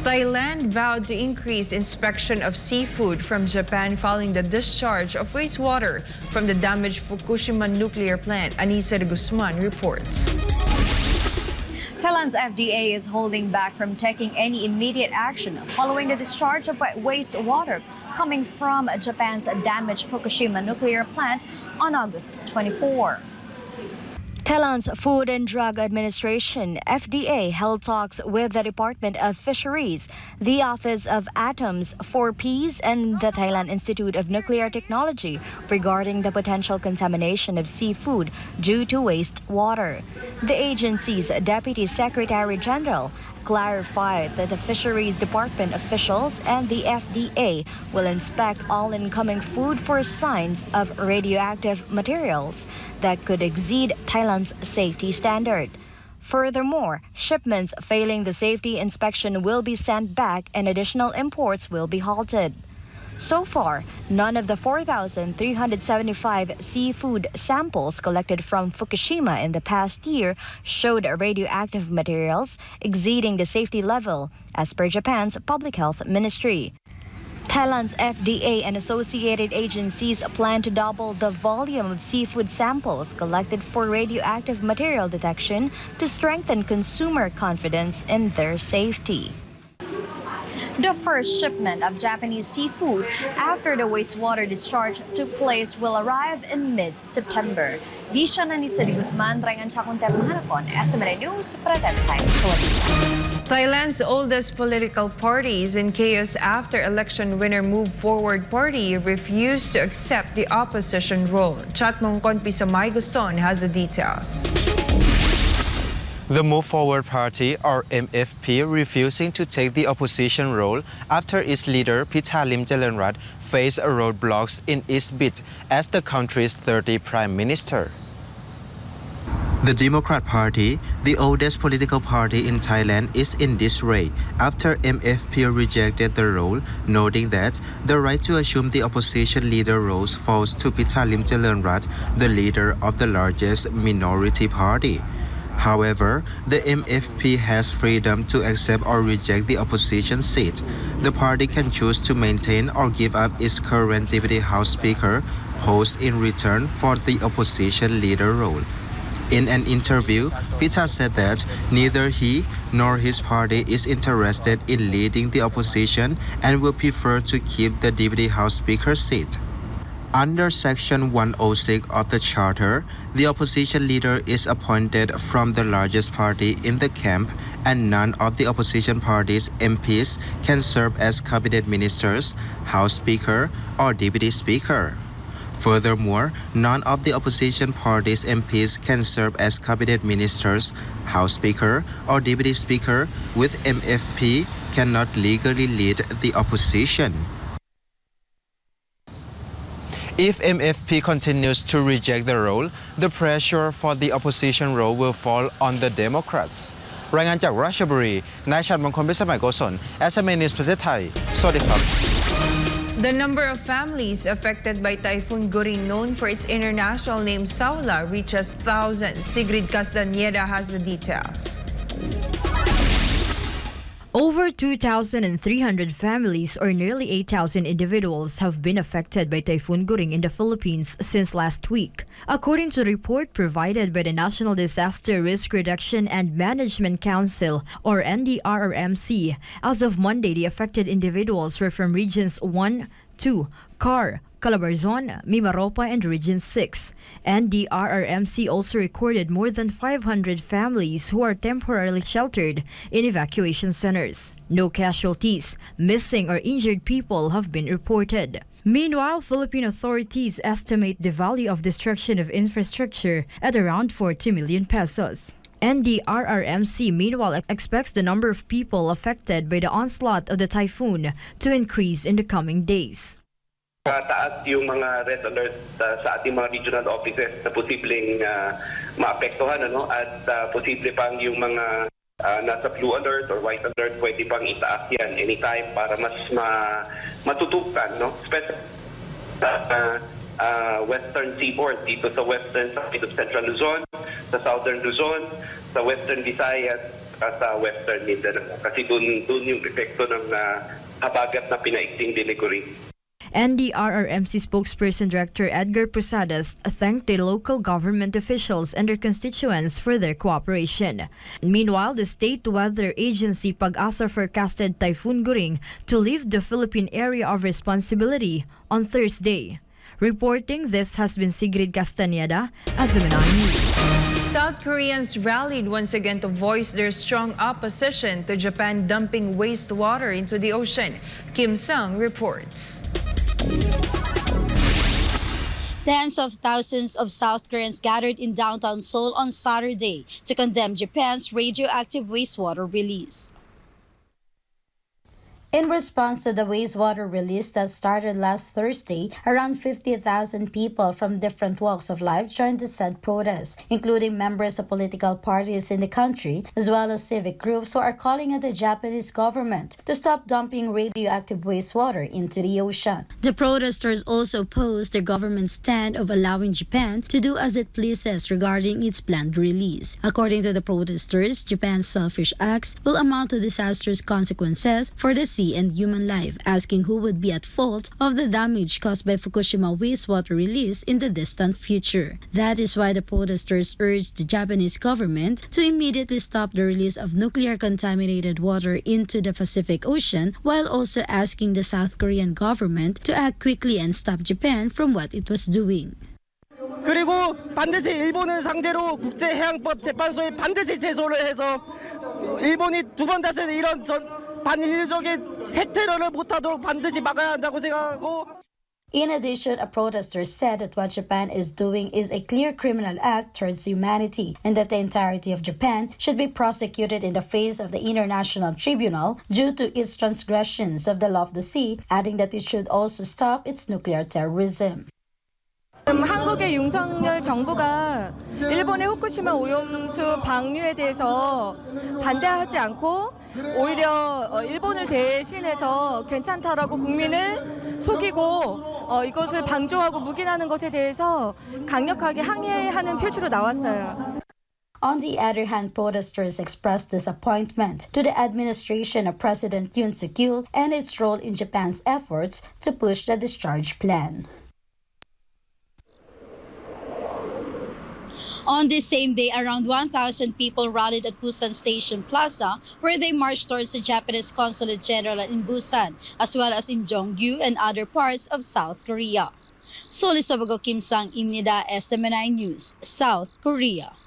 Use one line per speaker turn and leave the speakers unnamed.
Thailand vowed to increase inspection of seafood from Japan following the discharge of wastewater from the damaged Fukushima nuclear plant. Anisa de Guzman reports.
Thailand's FDA is holding back from taking any immediate action following the discharge of wastewater coming from Japan's damaged Fukushima nuclear plant on August 24. Thailand's Food and Drug Administration, FDA, held talks with the Department of Fisheries, the Office of Atoms for Peace, and the Thailand Institute of Nuclear Technology regarding the potential contamination of seafood due to wastewater. The agency's Deputy Secretary General clarified that the Fisheries Department officials and the FDA will inspect all incoming food for signs of radioactive materials that could exceed Thailand's safety standard. Furthermore, shipments failing the safety inspection will be sent back and additional imports will be halted. So far, none of the 4,375 seafood samples collected from Fukushima in the past year showed radioactive materials exceeding the safety level, as per Japan's Public Health Ministry. Thailand's FDA and associated agencies plan to double the volume of seafood samples collected for radioactive material detection to strengthen consumer confidence in their safety. The first shipment of Japanese seafood after the wastewater discharge took place will arrive in mid-September. Di siya Anisa de Guzman, Rangan Chakon Termahanapon, SMNA News, para Times.
Thailand's oldest political party is in chaos after election winner Move Forward Party refused to accept the opposition role. Chatmong Konpisamay Guson has the details.
The Move Forward Party, or MFP, refusing to take the opposition role after its leader Pitalim Jalanrat faced roadblocks in its bid as the country's 30th Prime Minister. The Democrat Party, the oldest political party in Thailand, is in disarray after MFP rejected the role, noting that the right to assume the opposition leader roles falls to Pitalim Jalanrat, the leader of the largest minority party. However, the MFP has freedom to accept or reject the opposition seat. The party can choose to maintain or give up its current Deputy House Speaker post in return for the opposition leader role. In an interview, Pita said that neither he nor his party is interested in leading the opposition and will prefer to keep the Deputy House Speaker seat. Under Section 106 of the Charter, the opposition leader is appointed from the largest party in the camp, and none of the opposition party's MPs can serve as cabinet ministers, House Speaker, or Deputy Speaker. Furthermore, none of the opposition party's MPs can serve as cabinet ministers, House Speaker, or Deputy Speaker, with MFP cannot legally lead the opposition. If MFP continues to reject the role, the pressure for the opposition role will fall on the Democrats. รายงานจากราชบุรีนายชัดมงคลพิสมัยโกศล SMNA News ประเทศไทย สวัสดีครับ
The number of families affected by Typhoon Guring, known for its international name Saula, reaches thousands. Sigrid Castañeda has the details.
Over 2,300 families, or nearly 8,000 individuals, have been affected by Typhoon Guring in the Philippines since last week. According to a report provided by the National Disaster Risk Reduction and Management Council, or NDRRMC, as of Monday, the affected individuals were from Regions 1, 2, Car, Calabarzon, Mimaropa, and Region 6. NDRRMC also recorded more than 500 families who are temporarily sheltered in evacuation centers. No casualties, missing or injured people have been reported. Meanwhile, Philippine authorities estimate the value of destruction of infrastructure at around 40 million pesos. NDRRMC meanwhile expects the number of people affected by the onslaught of the typhoon to increase in the coming days.
Taas yung mga red alert sa ating mga regional offices na posibleng maapektuhan at posible pang yung mga nasa blue alert or white alert pwede pang itaas yan anytime para mas matutukan especially western seaboard dito sa western side of central Luzon, sa southern Luzon, sa western Visayas saka sa Western Mindanao. Kasi doon yung epekto ng habagat na pinaigting Diliguri.
NDRRMC spokesperson Director Edgar Posadas thanked the local government officials and their constituents for their cooperation. Meanwhile, the state weather agency Pag-asa forecasted Typhoon Guring to leave the Philippine area of responsibility on Thursday. Reporting this has been Sigrid Castañeda, Azamina News.
South Koreans rallied once again to voice their strong opposition to Japan dumping wastewater into the ocean. Kim Sung reports.
Tens of thousands of South Koreans gathered in downtown Seoul on Saturday to condemn Japan's radioactive wastewater release. In response to the wastewater release that started last Thursday, around 50,000 people from different walks of life joined the said protest, including members of political parties in the country, as well as civic groups who are calling on the Japanese government to stop dumping radioactive wastewater into the ocean. The protesters also opposed the government's stand of allowing Japan to do as it pleases regarding its planned release. According to the protesters, Japan's selfish acts will amount to disastrous consequences for the sea and human life, asking who would be at fault of the damage caused by Fukushima wastewater release in the distant future. That is why the protesters urged the Japanese government to immediately stop the release of nuclear-contaminated water into the Pacific Ocean, while also asking the South Korean government to act quickly and stop Japan from what it was doing.
그리고 반드시 일본을 상대로 국제해양법 재판소에 반드시 제소를 해서 일본이 두 번 다시 이런 반인류적인 핵테러를 못하도록 반드시 막아야 한다고 생각하고.
In addition, a protester said that what Japan is doing is a clear criminal act towards humanity and that the entirety of Japan should be prosecuted in the face of the International Tribunal due to its transgressions of the law of the sea, adding that it should also stop its nuclear terrorism.
한국의 윤석열 정부가 일본의 후쿠시마 오염수 방류에 대해서 반대하지 않고 오히려 일본을 대신해서 괜찮다라고 국민을 속이고 이것을 방조하고 묵인하는 것에 대해서 강력하게 항의하는 표시로 나왔어요.
On the other hand, protesters expressed disappointment to the administration of President Yoon Suk-yeol and its role in Japan's efforts to push the discharge plan. On this same day, around 1,000 people rallied at Busan Station Plaza, where they marched towards the Japanese Consulate General in Busan, as well as in Jonggu and other parts of South Korea. Solisabago Kim Sang, Imnida, SMNI News, South Korea.